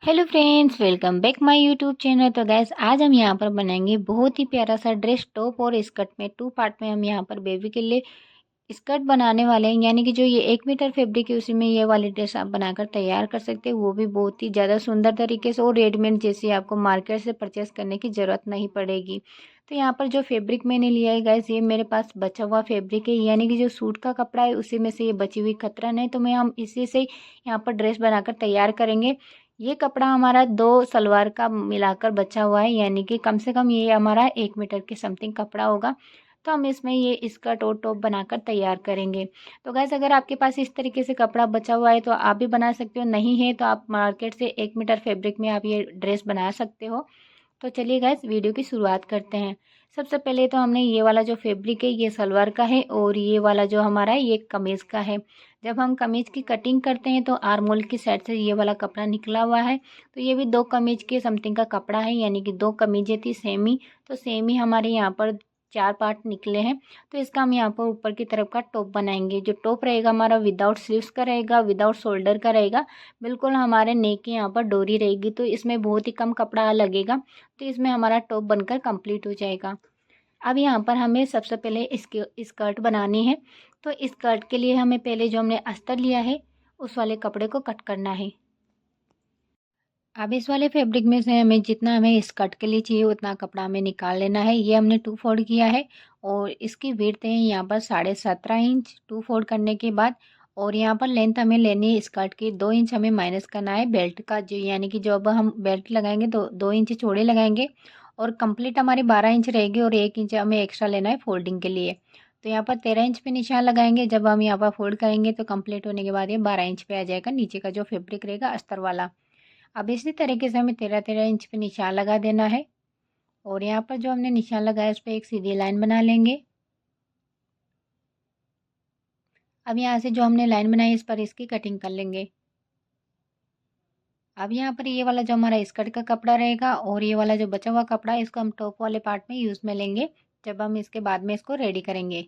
Hello friends, welcome back my YouTube channel. तो gas आज हम यहाँ पर बनाएंगे बहुत ही प्यारा सा ड्रेस टॉप और स्कर्ट में टू पार्ट में हम यहाँ पर बेबी के लिए स्कर्ट बनाने वाले हैं। यानी कि जो ये 1 मीटर फैब्रिक है उसी में ये वाली ड्रेस आप बनाकर तैयार कर सकते हैं, वो भी बहुत ही ज़्यादा सुंदर तरीके से और रेडीमेड जैसे आपको मार्केट से परचेस करने की ज़रूरत नहीं पड़ेगी। तो यहाँ पर जो फैब्रिक मैंने लिया है गैस, ये मेरे पास बचा हुआ फैब्रिक है, यानी कि जो सूट का कपड़ा है उसी में से ये बची हुई कतरन है। तो मैं हम इसी से यहाँ पर ड्रेस बनाकर तैयार करेंगे। ये कपड़ा हमारा 2 सलवार का मिलाकर बचा हुआ है, यानी कि कम से कम ये हमारा 1 मीटर के समथिंग कपड़ा होगा। तो हम इसमें ये स्कर्ट और टॉप बनाकर तैयार करेंगे। तो गैस अगर आपके पास इस तरीके से कपड़ा बचा हुआ है तो आप भी बना सकते हो, नहीं है तो आप मार्केट से 1 मीटर फैब्रिक में आप ये ड्रेस बना सकते हो। तो चलिए गैस वीडियो की शुरुआत करते हैं। सबसे पहले तो हमने ये वाला जो फैब्रिक है ये सलवार का है और ये वाला जो हमारा है ये कमीज़ का है। जब हम कमीज़ की कटिंग करते हैं तो आर्म होल की साइड से ये वाला कपड़ा निकला हुआ है। तो ये भी 2 कमीज़ के समथिंग का कपड़ा है, यानी कि 2 कमीज़ें थी सेम ही, तो सेम ही हमारे यहाँ पर 4 पार्ट निकले हैं। तो इसका हम यहाँ पर ऊपर की तरफ का टॉप बनाएंगे। जो टॉप रहेगा हमारा विदाउट स्लीव्स का रहेगा, विदाउट शोल्डर का रहेगा, बिल्कुल हमारे नेक के यहाँ पर डोरी रहेगी, तो इसमें बहुत ही कम कपड़ा लगेगा। तो इसमें हमारा टॉप बनकर कंप्लीट हो जाएगा। अब यहाँ पर हमें सबसे पहले इसकी स्कर्ट बनानी है। तो स्कर्ट के लिए हमें पहले जो हमने अस्तर लिया है उस वाले कपड़े को कट करना है। अब इस वाले फैब्रिक में से हमें जितना हमें स्कर्ट के लिए चाहिए उतना कपड़ा हमें निकाल लेना है। ये हमने 2 फोल्ड किया है और इसकी विड्थ है यहाँ पर 17.5 इंच 2 फोल्ड करने के बाद। और यहाँ पर लेंथ हमें लेनी है स्कर्ट की 2 इंच हमें माइनस करना है बेल्ट का, जो यानी कि जो अब हम बेल्ट लगाएंगे तो 2 इंच चौड़े लगाएंगे और कंप्लीट हमारी 12 इंच रहेगी और 1 इंच हमें एक्स्ट्रा लेना है फोल्डिंग के लिए। तो यहाँ पर 13 इंच पे निशान लगाएंगे। जब हम यहाँ पर फोल्ड करेंगे तो कंप्लीट होने के बाद ये 12 इंच पे आ जाएगा नीचे का जो फैब्रिक रहेगा अस्तर वाला। अब इसी तरीके से हमें 13-13 इंच पे निशान लगा देना है और यहाँ पर जो हमने निशान लगाया उस पर एक सीधी लाइन बना लेंगे। अब यहाँ से जो हमने लाइन बनाई इस पर इसकी कटिंग कर लेंगे। अब यहाँ पर ये वाला जो हमारा स्कर्ट का कपड़ा रहेगा और ये वाला जो बचा हुआ कपड़ा है इसको हम टॉप वाले पार्ट में यूज़ में लेंगे जब हम इसके बाद में इसको रेडी करेंगे।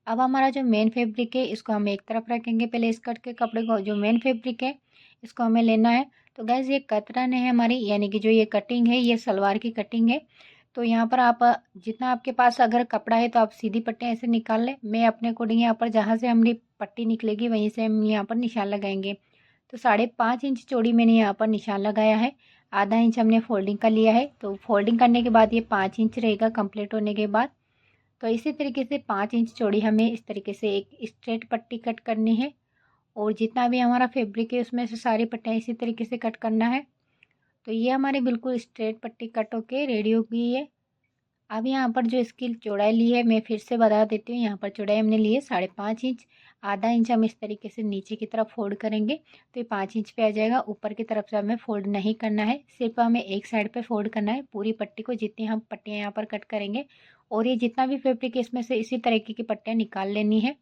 अब हमारा जो मेन फैब्रिक है इसको हम एक तरफ रखेंगे। पहले स्कर्ट के कपड़े को जो मेन फैब्रिक है इसको हमें लेना है। तो गैस ये कतरन है हमारी, यानी कि जो ये कटिंग है ये सलवार की कटिंग है। तो यहाँ पर आप जितना आपके पास अगर कपड़ा है तो आप सीधी पट्टियाँ ऐसे निकाल लें। मैं अपने अकॉर्डिंग यहाँ पर जहाँ से हमारी पट्टी निकलेगी वहीं से हम यहाँ पर निशान लगाएंगे। तो 5.5 इंच चौड़ी मैंने यहाँ पर निशान लगाया है। आधा इंच हमने फोल्डिंग का लिया है, तो फोल्डिंग करने के बाद ये 5 इंच रहेगा कंप्लीट होने के बाद। तो इसी तरीके से 5 इंच चौड़ी हमें इस तरीके से एक स्ट्रेट पट्टी कट करनी है और जितना भी हमारा फैब्रिक है उसमें से सारी पट्टियाँ इसी तरीके से कट करना है। तो ये हमारी बिल्कुल स्ट्रेट पट्टी कट होके रेडी हो गई है। अब यहाँ पर जो इसकी चौड़ाई ली है मैं फिर से बता देती हूँ। यहाँ पर चौड़ाई हमने ली है 5.5 इंच। आधा इंच हम इस तरीके से नीचे की तरफ फोल्ड करेंगे तो ये 5 इंच पे आ जाएगा। ऊपर की तरफ से हमें फोल्ड नहीं करना है, सिर्फ हमें एक साइड पे फोल्ड करना है पूरी पट्टी को, जितनी हम पट्टियाँ यहाँ पर कट करेंगे। और ये जितना भी फैब्रिक है इसमें से इसी तरीके की पट्टियाँ निकाल लेनी है।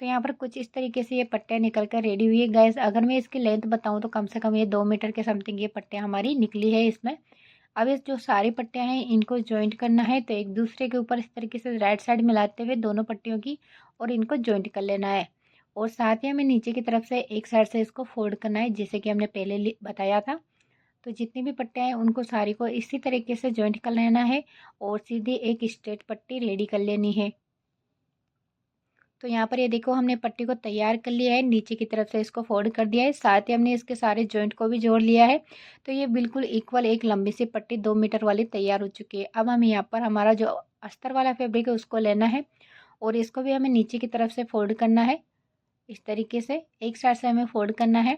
तो यहाँ पर कुछ इस तरीके से ये पट्टियाँ निकल कर रेडी हुई है। गैस अगर मैं इसकी लेंथ बताऊँ तो कम से कम ये 2 मीटर के समथिंग ये पट्टियाँ हमारी निकली है इसमें। अब इस जो सारी पट्टियाँ हैं इनको जॉइंट करना है, तो एक दूसरे के ऊपर इस तरीके से राइट साइड मिलाते हुए दोनों पट्टियों की और इनको जॉइंट कर लेना है। और साथ ही हमें नीचे की तरफ से एक साइड से इसको फोल्ड करना है जैसे कि हमने पहले बताया था। तो जितनी भी पट्टियाँ हैं उनको सारी को इसी तरीके से जॉइंट कर लेना है और सीधी एक स्ट्रेट पट्टी रेडी कर लेनी है। तो यहाँ पर ये देखो हमने पट्टी को तैयार कर लिया है, नीचे की तरफ से इसको फोल्ड कर दिया है, साथ ही हमने इसके सारे जॉइंट को भी जोड़ लिया है। तो ये बिल्कुल इक्वल एक लंबी सी पट्टी 2 मीटर वाली तैयार हो चुकी है। अब हम यहाँ पर हमारा जो अस्तर वाला फैब्रिक है उसको लेना है और इसको भी हमें नीचे की तरफ से फोल्ड करना है। इस तरीके से एक साइड से हमें फोल्ड करना है।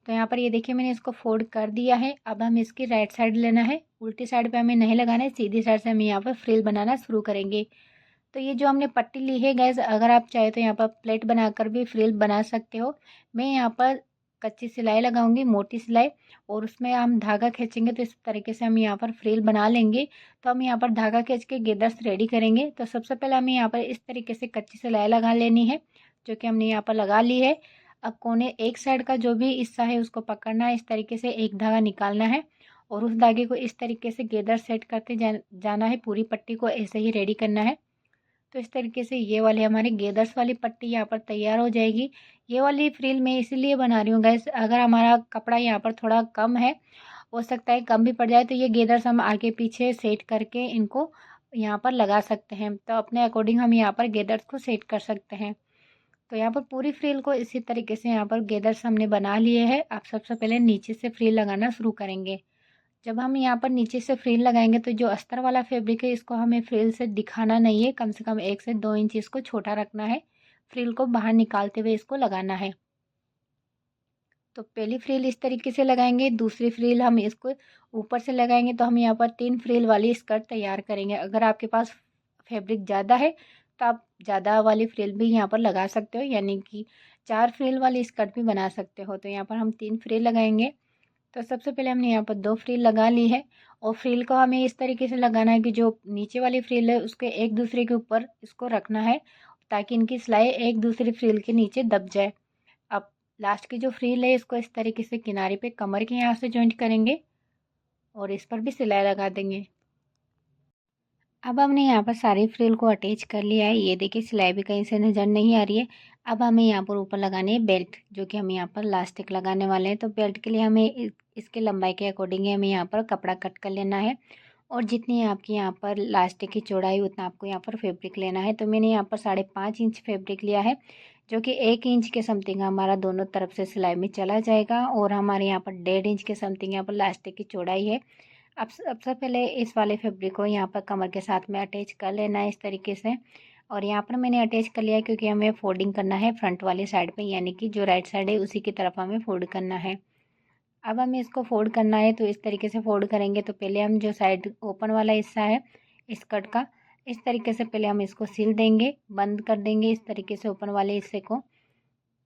तो यहाँ पर ये देखिए मैंने इसको फोल्ड कर दिया है। अब हम इसकी राइट साइड लेना है, उल्टी साइड पे हमें नहीं लगाना है, सीधी साइड से हम यहाँ पर फ्रिल बनाना शुरू करेंगे। तो ये जो हमने पट्टी ली है गैस, अगर आप चाहे तो यहाँ पर प्लेट बनाकर भी फ्रिल बना सकते हो। मैं यहाँ पर कच्ची सिलाई लगाऊंगी, मोटी सिलाई, और उसमें हम धागा खींचेंगे तो इस तरीके से हम यहाँ पर फ्रिल बना लेंगे। तो हम यहाँ पर धागा खींच के गेदर्स रेडी करेंगे। तो सबसे पहले हमें यहाँ पर इस तरीके से कच्ची सिलाई लगा लेनी है, जो कि हमने यहाँ पर लगा ली है। अब कोने एक साइड का जो भी हिस्सा है उसको पकड़ना है, इस तरीके से एक धागा निकालना है और उस धागे को इस तरीके से गेदर सेट करते जाना है। पूरी पट्टी को ऐसे ही रेडी करना है। तो इस तरीके से ये वाली हमारी गेदर्स वाली पट्टी यहाँ पर तैयार हो जाएगी। ये वाली फ्रिल मैं इसीलिए बना रही हूँ गैस, अगर हमारा कपड़ा यहाँ पर थोड़ा कम है हो सकता है कम भी पड़ जाए, तो ये गेदर्स हम आगे पीछे सेट करके इनको यहाँ पर लगा सकते हैं। तो अपने अकॉर्डिंग हम यहाँ पर गेदर्स को सेट कर सकते हैं। तो यहाँ पर पूरी फ्रिल को इसी तरीके से यहाँ पर गेदर्स हमने बना लिए हैं। आप सबसे पहले नीचे से फ्रिल लगाना शुरू करेंगे। जब हम यहाँ पर नीचे से फ्रिल लगाएंगे तो जो अस्तर वाला फैब्रिक है इसको हमें फ्रिल से दिखाना नहीं है, कम से कम 1 से 2 इंच इसको छोटा रखना है। फ्रिल को बाहर निकालते हुए इसको लगाना है। तो पहली फ्रिल इस तरीके से लगाएंगे, दूसरी फ्रिल हम इसको ऊपर से लगाएंगे। तो हम यहाँ पर 3 फ्रिल वाली स्कर्ट तैयार करेंगे। अगर आपके पास फैब्रिक ज़्यादा है तो आप ज़्यादा वाली फ्रिल भी यहाँ पर लगा सकते हो, यानी कि 4 फ्रिल वाली स्कर्ट भी बना सकते हो। तो यहाँ पर हम 3 फ्रिल लगाएंगे। तो सबसे पहले हमने यहाँ पर 2 फ्रिल लगा ली है, और फ्रिल को हमें इस तरीके से लगाना है कि जो नीचे वाली फ्रिल है उसके एक दूसरे के ऊपर इसको रखना है, ताकि इनकी सिलाई एक दूसरी फ्रिल के नीचे दब जाए। अब लास्ट की जो फ्रिल है इसको इस तरीके से किनारे पे कमर के यहाँ से जॉइंट करेंगे और इस पर भी सिलाई लगा देंगे। अब हमने यहाँ पर सारी फ्रिल को अटैच कर लिया है। ये देखिए सिलाई भी कहीं से नज़र नहीं आ रही है। अब हमें यहाँ पर ऊपर लगानी है बेल्ट, जो कि हम यहाँ पर लास्टिक लगाने वाले हैं। तो बेल्ट के लिए हमें इसके लंबाई के अकॉर्डिंग हमें यहाँ पर कपड़ा कट कर लेना है, और जितनी आपकी यहाँ पर लास्टिक की चौड़ाई उतना आपको यहाँ पर फैब्रिक लेना है। तो मैंने यहाँ पर 5.5 इंच फैब्रिक लिया है, जो कि 1 इंच के समथिंग हमारा दोनों तरफ से सिलाई में चला जाएगा, और हमारे यहाँ पर 1.5 इंच के समथिंग यहाँ पर लास्टिक की चौड़ाई है। अब सबसे पहले इस वाले फैब्रिक को यहाँ पर कमर के साथ में अटैच कर लेना है इस तरीके से। और यहाँ पर मैंने अटैच कर लिया है क्योंकि हमें फोल्डिंग करना है फ्रंट वाली साइड पे, यानी कि जो राइट साइड है उसी की तरफ हमें फोल्ड करना है। अब हमें इसको फोल्ड करना है, तो इस तरीके से फोल्ड करेंगे। तो पहले हम जो साइड ओपन वाला हिस्सा है स्कर्ट का, इस तरीके से पहले हम इसको सिल देंगे, बंद कर देंगे इस तरीके से ओपन वाले हिस्से को।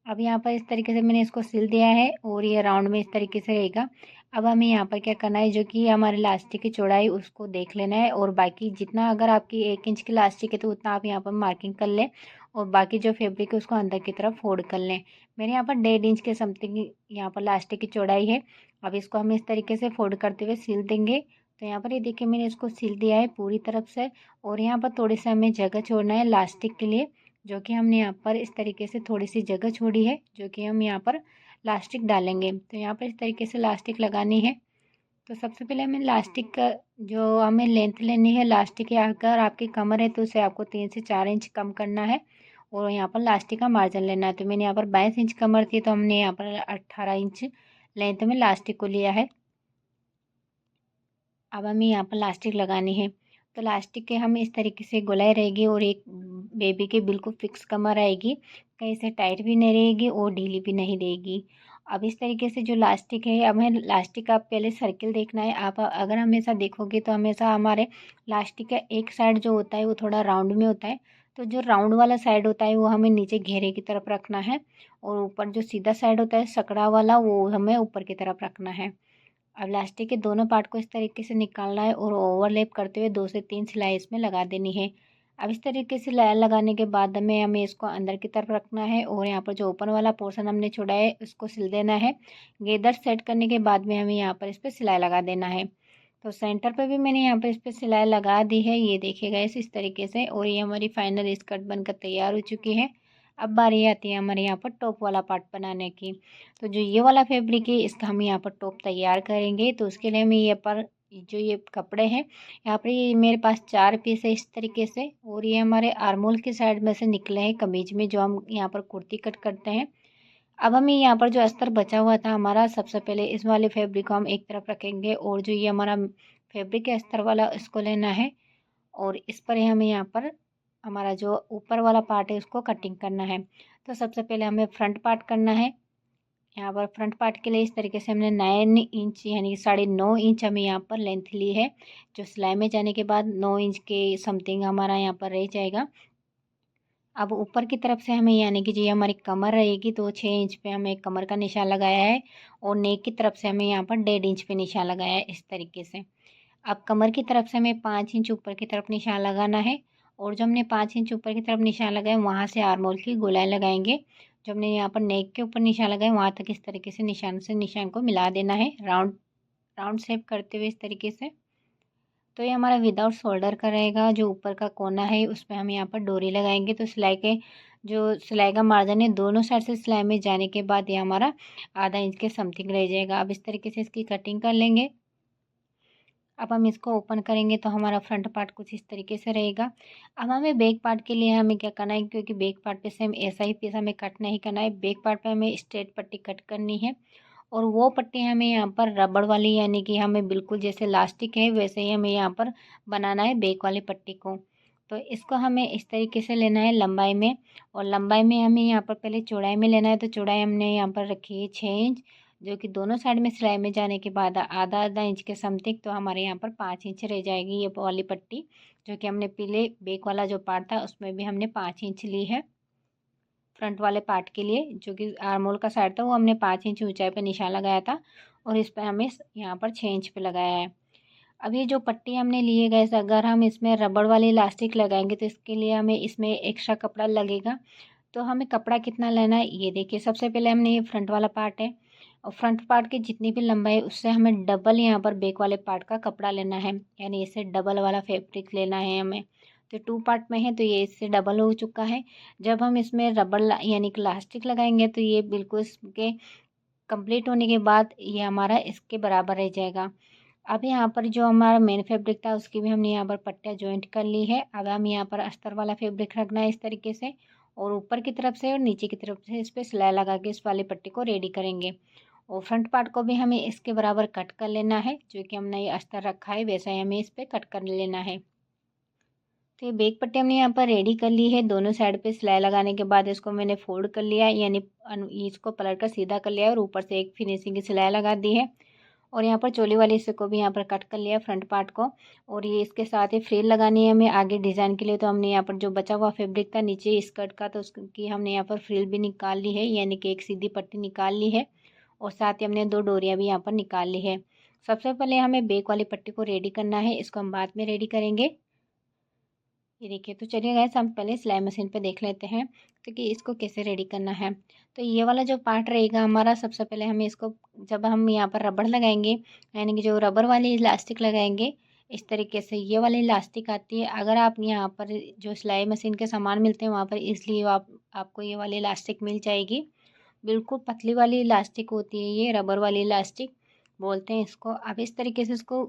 अब यहाँ पर इस तरीके से मैंने इसको सिल दिया है, और ये राउंड में इस तरीके से रहेगा। अब हमें यहाँ पर क्या करना है, जो कि हमारे लास्टिक की चौड़ाई उसको देख लेना है, और बाकी जितना, अगर आपकी 1 इंच की लास्टिक है तो उतना आप यहाँ पर मार्किंग कर लें, और बाकी जो फैब्रिक है उसको अंदर की तरफ फोल्ड कर लें। मेरे यहाँ पर 1.5 इंच के समथिंग यहाँ पर लास्टिक की चौड़ाई है। अब इसको हम इस तरीके से फोल्ड करते हुए सिल देंगे। तो यहाँ पर ये देखिए मैंने इसको सिल दिया है पूरी तरफ से, और यहाँ पर थोड़ी सी हमें जगह छोड़ना है लास्टिक के लिए, जो कि हमने यहाँ पर इस तरीके से थोड़ी सी जगह छोड़ी है, जो कि हम यहाँ पर लास्टिक डालेंगे। तो यहाँ पर इस तरीके से लास्टिक लगानी है। तो सबसे पहले हमें लास्टिक का जो हमें लेंथ लेनी है लास्टिक की, अगर आपकी कमर है तो उसे आपको 3 से 4 इंच कम करना है, और यहाँ पर लास्टिक का मार्जिन लेना है। तो मैंने यहाँ पर 22 इंच कमर थी, तो हमने यहाँ पर 18 इंच लेंथ में लास्टिक को लिया है। अब हमें यहाँ पर लास्टिक लगानी है। तो लास्टिक के हम इस तरीके से गोलाई रहेगी, और एक बेबी के बिल्कुल फिक्स कमर आएगी, कहीं से टाइट भी नहीं रहेगी और ढीली भी नहीं रहेगी। अब इस तरीके से जो लास्टिक है, अब हमें लास्टिक का पहले सर्किल देखना है। आप अगर हमेशा देखोगे तो हमेशा हमारे लास्टिक का एक साइड जो होता है वो थोड़ा राउंड में होता है। तो जो राउंड वाला साइड होता है वो हमें नीचे घेरे की तरफ रखना है, और ऊपर जो सीधा साइड होता है सकड़ा वाला वो हमें ऊपर की तरफ रखना है। अब इलास्टिक के दोनों पार्ट को इस तरीके से निकालना है, और ओवरलैप करते हुए 2 से 3 सिलाई इसमें लगा देनी है। अब इस तरीके से लगाने के बाद हमें इसको अंदर की तरफ रखना है, और यहाँ पर जो ओपन वाला पोर्शन हमने छोड़ा है उसको सिल देना है। गेदर सेट करने के बाद में हमें यहाँ पर इस पर सिलाई लगा देना है। तो सेंटर पे भी मैंने यहाँ पर इस पर सिलाई लगा दी है, ये देखिएगा इस तरीके से। और ये हमारी फाइनल स्कर्ट बनकर तैयार हो चुकी है। अब बारी आती है हमारे यहाँ पर टॉप वाला पार्ट बनाने की। तो जो ये वाला फैब्रिक है इसका हम यहाँ पर टॉप तैयार करेंगे। तो उसके लिए हमें ये पर जो ये कपड़े हैं, यहाँ पर ये मेरे पास 4 पीस है इस तरीके से, और ये हमारे आर्मोल की साइड में से निकले हैं कमीज में, जो हम यहाँ पर कुर्ती कट करते हैं। अब हमें यहाँ पर जो अस्तर बचा हुआ था हमारा, सबसे पहले इस वाले फैब्रिक को हम एक तरफ रखेंगे, और जो ये हमारा फैब्रिक है अस्तर वाला इसको लेना है, और इस पर ही हमें यहाँ पर हमारा जो ऊपर वाला पार्ट है उसको कटिंग करना है। तो सबसे पहले हमें फ्रंट पार्ट करना है। यहाँ पर फ्रंट पार्ट के लिए इस तरीके से हमने 9 इंच यानी 9.5 इंच हमें यहाँ पर लेंथ ली है, जो सिलाई में जाने के बाद 9 इंच के समथिंग हमारा यहाँ पर रह जाएगा। अब ऊपर की तरफ से हमें, यानी कि जो हमारी कमर रहेगी, तो 6 इंच पे हमें कमर का निशान लगाया है, और नेक की तरफ से हमें यहाँ पर 1.5 इंच पे निशान लगाया है इस तरीके से। अब कमर की तरफ से हमें 5 इंच ऊपर की तरफ निशान लगाना है, और जो हमने 5 इंच ऊपर की तरफ निशान लगाया वहाँ से आर्मोल की गोलाई लगाएंगे। जो हमने यहाँ पर नेक के ऊपर निशान लगाया वहाँ तक इस तरीके से निशान को मिला देना है, राउंड राउंड शेप करते हुए इस तरीके से। तो ये हमारा विदाउट शोल्डर का रहेगा। जो ऊपर का कोना है उस पर हम यहाँ पर डोरी लगाएंगे, तो सिलाई के जो सिलाई का मार्जिन है दोनों साइड से सिलाई में जाने के बाद ये हमारा आधा इंच के समथिंग रह जाएगा। अब इस तरीके से इसकी कटिंग कर लेंगे। अब हम इसको ओपन करेंगे तो हमारा फ्रंट पार्ट कुछ इस तरीके से रहेगा। अब हमें बैक पार्ट के लिए हमें क्या करना है, क्योंकि बैक पार्ट पे सेम ऐसा ही पीस हमें कट नहीं करना है। बैक पार्ट पे हमें स्ट्रेट पट्टी कट करनी है और वो पट्टी हमें यहाँ पर रबड़ वाली, यानी कि हमें बिल्कुल जैसे इलास्टिक है वैसे ही हमें यहाँ पर बनाना है बैक वाली पट्टी को। तो इसको हमें इस तरीके से लेना है लंबाई में, और लंबाई में हमें यहाँ पर पहले चौड़ाई में लेना है। तो चौड़ाई हमने यहाँ पर रखी है 6 इंच, जो कि दोनों साइड में सिलाई में जाने के बाद आधा आधा इंच के समथिंग, तो हमारे यहाँ पर 5 इंच रह जाएगी ये वाली पट्टी। जो कि हमने पहले बैक वाला जो पार्ट था उसमें भी हमने 5 इंच ली है। फ्रंट वाले पार्ट के लिए जो कि आर्मोल का साइड था वो हमने 5 इंच ऊंचाई पे निशान लगाया था, और इस पर हमें यहाँ पर 6 इंच पे लगाया है। अब ये जो पट्टी हमने लिए गए, अगर हम इसमें रबड़ वाली इलास्टिक लगाएंगे तो इसके लिए हमें इसमें एक्स्ट्रा कपड़ा लगेगा। तो हमें कपड़ा कितना लेना है ये देखिए। सबसे पहले हमने ये फ्रंट वाला पार्ट है, और फ्रंट पार्ट की जितनी भी लंबाई है उससे हमें डबल यहाँ पर बैक वाले पार्ट का कपड़ा लेना है, यानी इससे डबल वाला फैब्रिक लेना है हमें। तो 2 पार्ट में है तो ये इससे डबल हो चुका है। जब हम इसमें रबड़ यानी कि इलास्टिक लगाएंगे तो ये बिल्कुल इसके कंप्लीट होने के बाद ये हमारा इसके बराबर रह जाएगा। अब यहाँ पर जो हमारा मेन फैब्रिक था उसकी भी हमने यहाँ पर पट्टियाँ जॉइंट कर ली है। अब हम यहाँ पर अस्तर वाला फैब्रिक रखना है इस तरीके से, और ऊपर की तरफ से और नीचे की तरफ से इस पर सिलाई लगा के इस वाली पट्टी को रेडी करेंगे। और फ्रंट पार्ट को भी हमें इसके बराबर कट कर लेना है, जो कि हमने ये अस्तर रखा है वैसा ही हमें इस पर कट कर लेना है। तो ये बैक पट्टी हमने यहाँ पर रेडी कर ली है। दोनों साइड पे सिलाई लगाने के बाद इसको मैंने फोल्ड कर लिया, यानी इसको पलट कर सीधा कर लिया और ऊपर से एक फिनिशिंग की सिलाई लगा दी है। और यहाँ पर चोली वाले हिस्से को भी यहाँ पर कट कर लिया फ्रंट पार्ट को, और ये इसके साथ ही फ्रिल लगानी है हमें आगे डिज़ाइन के लिए। तो हमने यहाँ पर जो बचा हुआ फैब्रिक था नीचे स्कर्ट का, तो उसकी हमने यहाँ पर फ्रिल भी निकाल ली है, यानी कि एक सीधी पट्टी निकाल ली है, और साथ ही हमने 2 डोरियाँ भी यहाँ पर निकाल ली है। सबसे पहले हमें बैक वाली पट्टी को रेडी करना है, इसको हम बाद में रेडी करेंगे। ये देखिए, तो चलिए गाइस हम पहले सिलाई मशीन पे देख लेते हैं तो कि इसको कैसे रेडी करना है। तो ये वाला जो पार्ट रहेगा हमारा, सबसे पहले हमें इसको, जब हम यहाँ पर रबड़ लगाएंगे, यानी कि जो रबर वाली इलास्टिक लगाएंगे, इस तरीके से ये वाली इलास्टिक आती है। अगर आप यहाँ पर जो सिलाई मशीन के सामान मिलते हैं वहाँ पर इसलिए आपको ये वाली इलास्टिक मिल जाएगी। बिल्कुल पतली वाली इलास्टिक होती है, ये रबर वाली इलास्टिक बोलते हैं इसको। अब इस तरीके से इसको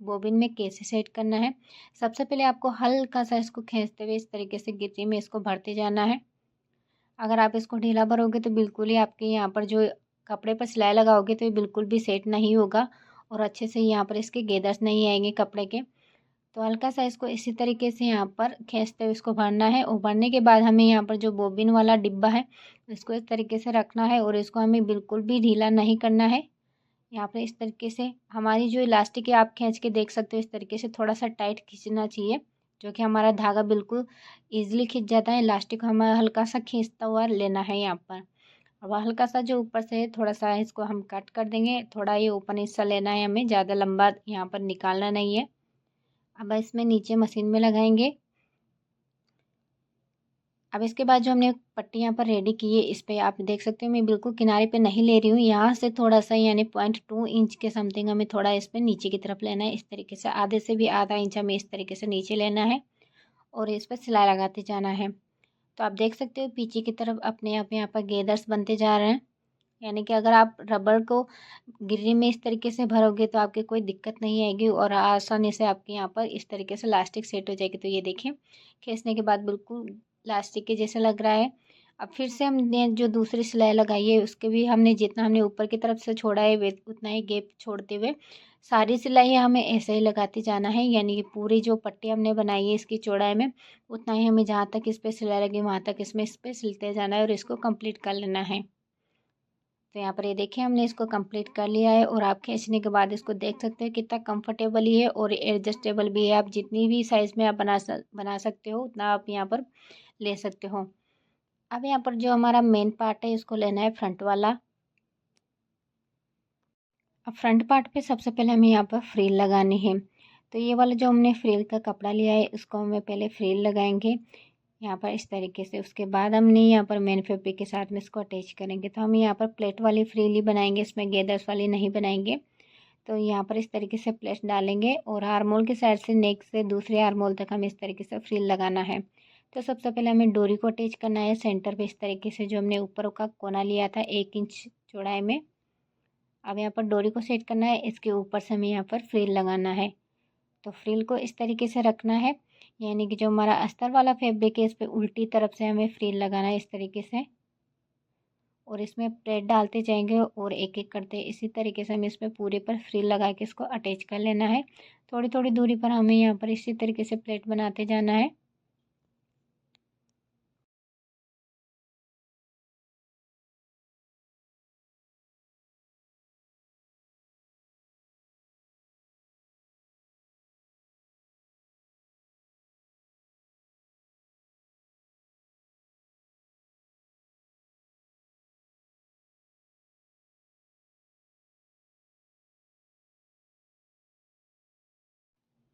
बॉबिन में कैसे सेट करना है, सबसे पहले आपको हल्का सा इसको खींचते हुए इस तरीके से गिट्टी में इसको भरते जाना है। अगर आप इसको ढीला भरोगे तो बिल्कुल ही आपके यहाँ पर जो कपड़े पर सिलाई लगाओगे तो ये बिल्कुल भी सेट नहीं होगा, और अच्छे से यहाँ पर इसके गेदर्स नहीं आएंगे कपड़े के। तो हल्का सा इसको इसी तरीके से यहाँ पर खींचते हुए इसको भरना है, और भरने के बाद हमें यहाँ पर जो बॉबिन वाला डिब्बा है इसको इस तरीके से रखना है, और इसको हमें बिल्कुल भी ढीला नहीं करना है। यहाँ पे इस तरीके से हमारी जो इलास्टिक है आप खींच के देख सकते हो, इस तरीके से थोड़ा सा टाइट खींचना चाहिए, जो कि हमारा धागा बिल्कुल ईजिली खींच जाता है। इलास्टिक हमें हल्का सा खींचता हुआ लेना है यहाँ पर। अब हल्का सा जो ऊपर से है थोड़ा सा इसको हम कट कर देंगे, थोड़ा ये ओपन हिस्सा लेना है हमें, ज़्यादा लंबा यहाँ पर निकालना नहीं है। अब इसमें नीचे मशीन में लगाएंगे। अब इसके बाद जो हमने पट्टी यहाँ पर रेडी की है इस पे आप देख सकते हो मैं बिल्कुल किनारे पे नहीं ले रही हूँ, यहाँ से थोड़ा सा यानी 0.2 इंच के समथिंग हमें थोड़ा इस पे नीचे की तरफ लेना है। इस तरीके से आधे से भी आधा इंच हमें इस तरीके से नीचे लेना है, और इस पर सिलाई लगाते जाना है। तो आप देख सकते हो पीछे की तरफ अपने आप यहाँ पर गेदर्स बनते जा रहे हैं, यानी कि अगर आप रबड़ को गिर्री में इस तरीके से भरोगे तो आपकी कोई दिक्कत नहीं आएगी, और आसानी से आपके यहाँ पर इस तरीके से इलास्टिक सेट हो जाएगी। तो ये देखिए खींचने के बाद बिल्कुल इलास्टिक के जैसे लग रहा है। अब फिर से हमने जो दूसरी सिलाई लगाई है उसके भी हमने जितना हमने ऊपर की तरफ से छोड़ा है वे उतना ही गैप छोड़ते हुए सारी सिलाई हमें ऐसे ही लगाते जाना है, यानी कि पूरी जो पट्टी हमने बनाई है इसकी चौड़ाई में उतना ही हमें जहाँ तक इस पर सिलाई लगी वहाँ तक इसमें इस पर सिलते जाना है और इसको कंप्लीट कर लेना है। तो यहाँ पर ये देखिए हमने इसको कंप्लीट कर लिया है, और आप खींचने के बाद इसको देख सकते हो कितना कंफर्टेबल ही है और एडजस्टेबल भी है। आप जितनी भी साइज़ में आप बना सकते हो उतना आप यहाँ पर ले सकते हो। अब यहाँ पर जो हमारा मेन पार्ट है इसको लेना है फ्रंट वाला। अब फ्रंट पार्ट पे सबसे पहले हमें यहाँ पर फ्रिल लगानी है। तो ये वाला जो हमने फ्रिल का कपड़ा लिया है उसको हमें पहले फ्रिल लगाएंगे यहाँ पर इस तरीके से। उसके बाद हमने यहाँ पर मेन फैब्रिक के साथ में इसको अटैच करेंगे। तो हम यहाँ पर प्लेट वाली फ्रिल ही बनाएंगे, इसमें गेदर्स वाली नहीं बनाएंगे। तो यहाँ पर इस तरीके से प्लेट डालेंगे, और आर्मोल के साइड से नेक से दूसरे आर्मोल तक हमें इस तरीके से फ्रिल लगाना है। तो सबसे पहले हमें डोरी को अटैच करना है सेंटर पे इस तरीके से, जो हमने ऊपर का कोना लिया था 1 इंच चौड़ाई में। अब यहाँ पर डोरी को सेट करना है, इसके ऊपर से हमें यहाँ पर फ्रिल लगाना है। तो फ्रिल को इस तरीके से रखना है, यानी कि जो हमारा अस्तर वाला फैब्रिक है इस पर उल्टी तरफ से हमें फ्रिल लगाना है इस तरीके से, और इसमें प्लेट डालते जाएंगे और एक एक करते इसी तरीके से हमें इसमें पूरे पर फ्रिल लगा के इसको अटैच कर लेना है। थोड़ी थोड़ी दूरी पर हमें यहाँ पर इसी तरीके से प्लेट बनाते जाना है।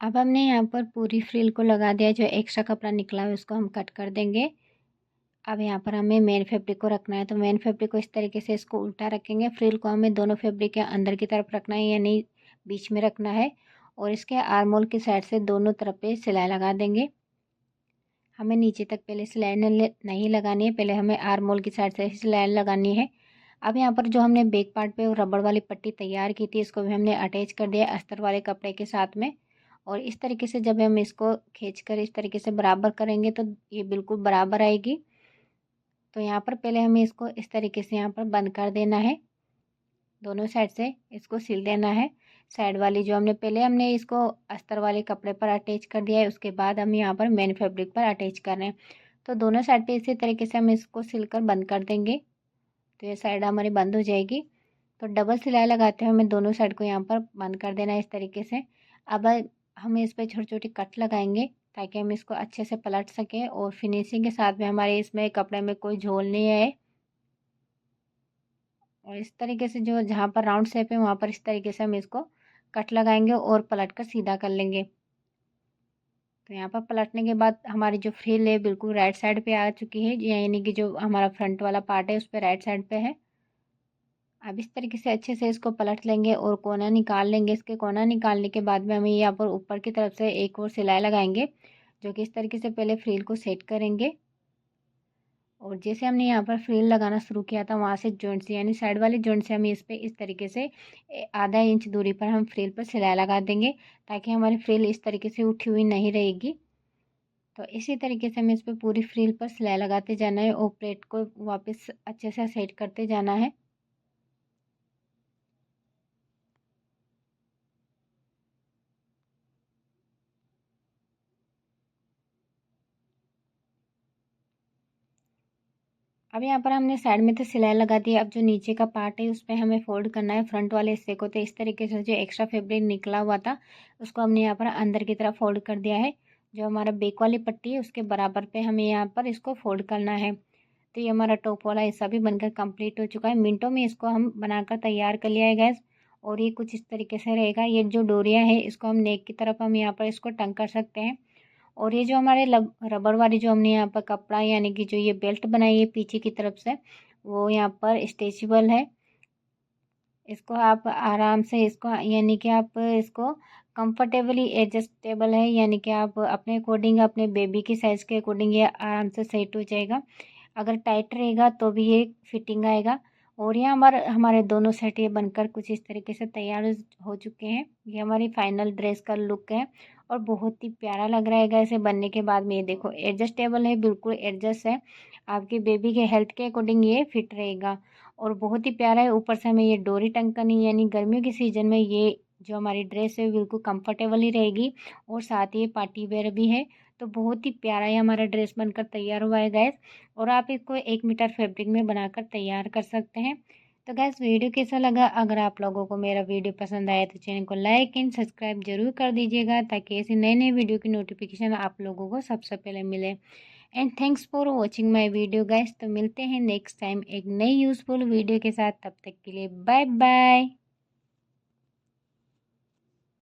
अब हमने यहाँ पर पूरी फ्रिल को लगा दिया, जो एक्स्ट्रा कपड़ा निकला है उसको हम कट कर देंगे। अब यहाँ पर हमें मेन फैब्रिक को रखना है, तो मेन फैब्रिक को इस तरीके से इसको उल्टा रखेंगे। फ्रिल को हमें दोनों फैब्रिक के अंदर की तरफ रखना है, यानी बीच में रखना है, और इसके आर्म होल की साइड से दोनों तरफ पे सिलाई लगा देंगे। हमें नीचे तक पहले सिलाई नहीं लगानी है, पहले हमें आर्म होल की साइड से सिलाई लगानी है। अब यहाँ पर जो हमने बैक पार्ट पे रबड़ वाली पट्टी तैयार की थी, इसको भी हमने अटैच कर दिया अस्तर वाले कपड़े के साथ में। और इस तरीके से जब हम इसको खींच कर इस तरीके से बराबर करेंगे तो ये बिल्कुल बराबर आएगी। तो यहाँ पर पहले हमें इसको इस तरीके से यहाँ पर बंद कर देना है, दोनों साइड से इसको सिल देना है। साइड वाली जो हमने इसको अस्तर वाले कपड़े पर अटैच कर दिया है, उसके बाद हम यहाँ पर मेन फैब्रिक पर अटैच कर रहे हैं। तो दोनों साइड पे इसी तरीके से हम इसको सिलकर बंद कर देंगे, तो ये साइड हमारी बंद हो जाएगी। तो डबल सिलाई लगाते हुए हमें दोनों साइड को यहाँ पर बंद कर देना है इस तरीके से। अब हम इस पर छोटी छोटी कट लगाएंगे ताकि हम इसको अच्छे से पलट सकें और फिनिशिंग के साथ में हमारे इसमें कपड़े में कोई झोल नहीं आए। और इस तरीके से जो जहाँ पर राउंड शेप है वहाँ पर इस तरीके से हम इसको कट लगाएंगे और पलट कर सीधा कर लेंगे। तो यहाँ पर पलटने के बाद हमारी जो फ्रिल है बिल्कुल राइट साइड पे आ चुकी है, यानी कि जो हमारा फ्रंट वाला पार्ट है उस पर राइट साइड पे है। अब इस तरीके से अच्छे से इसको पलट लेंगे और कोना निकाल लेंगे। इसके कोना निकालने के बाद में हमें यहाँ पर ऊपर की तरफ से एक और सिलाई लगाएंगे, जो कि इस तरीके से पहले फ्रिल को सेट करेंगे। और जैसे हमने यहाँ पर फ्रिल लगाना शुरू किया था वहाँ से जॉइंट से, यानी साइड वाले जॉइंट से हमें इस पर इस तरीके से आधा इंच दूरी पर हम फ्रिल पर सिलाई लगा देंगे, ताकि हमारी फ्रिल इस तरीके से उठी हुई नहीं रहेगी। तो इसी तरीके से हमें इस पर पूरी फ्रिल पर सिलाई लगाते जाना है और प्लेट को वापस अच्छे से सेट करते जाना है। अब यहाँ पर हमने साइड में तो सिलाई लगा दी है। अब जो नीचे का पार्ट है उस पर हमें फोल्ड करना है फ्रंट वाले हिस्से को। तो इस तरीके से जो एक्स्ट्रा फैब्रिक निकला हुआ था उसको हमने यहाँ पर अंदर की तरफ फोल्ड कर दिया है। जो हमारा बैक वाली पट्टी है उसके बराबर पे हमें यहाँ पर इसको फोल्ड करना है। तो ये हमारा टॉप वाला हिस्सा भी बनकर कंप्लीट हो चुका है। मिनटों में इसको हम बनाकर तैयार कर लिया है गैस। और ये कुछ इस तरीके से रहेगा। ये जो डोरियाँ है इसको हम नेक की तरफ हम यहाँ पर इसको टंग कर सकते हैं। और ये जो हमारे रबड़ वाली जो हमने यहाँ पर कपड़ा यानी कि जो ये बेल्ट बनाई है पीछे की तरफ से, वो यहाँ पर स्ट्रेचेबल है। इसको आप आराम से इसको यानी कि आप इसको कंफर्टेबली एडजस्टेबल है, यानी कि आप अपने अकॉर्डिंग अपने बेबी की साइज़ के अकॉर्डिंग ये आराम से सेट हो जाएगा। अगर टाइट रहेगा तो भी ये फिटिंग आएगा। और ये हमारे दोनों सेट ये बनकर कुछ इस तरीके से तैयार हो चुके हैं। ये हमारी फाइनल ड्रेस का लुक है और बहुत ही प्यारा लग रहा है ऐसे बनने के बाद में। ये देखो एडजस्टेबल है, बिल्कुल एडजस्ट है, आपके बेबी के हेल्थ के अकॉर्डिंग ये फिट रहेगा और बहुत ही प्यारा है। ऊपर से हमें ये डोरी टंग करनी, यानी गर्मियों के सीज़न में ये जो हमारी ड्रेस है बिल्कुल कंफर्टेबल ही रहेगी और साथ ही पार्टी वेयर भी है। तो बहुत ही प्यारा ये हमारा ड्रेस बनकर तैयार हुआ है गैस। और आप इसको 1 मीटर फैब्रिक में बनाकर तैयार कर सकते हैं। तो गैस वीडियो कैसा लगा? अगर आप लोगों को मेरा वीडियो पसंद आया तो चैनल को लाइक एंड सब्सक्राइब जरूर कर दीजिएगा, ताकि ऐसे नए नए वीडियो की नोटिफिकेशन आप लोगों को सबसे पहले मिले। And thanks for watching my video guys. तो मिलते हैं नेक्स्ट टाइम एक नई यूज़फुल वीडियो के साथ, तब तक के लिए बाय बाय।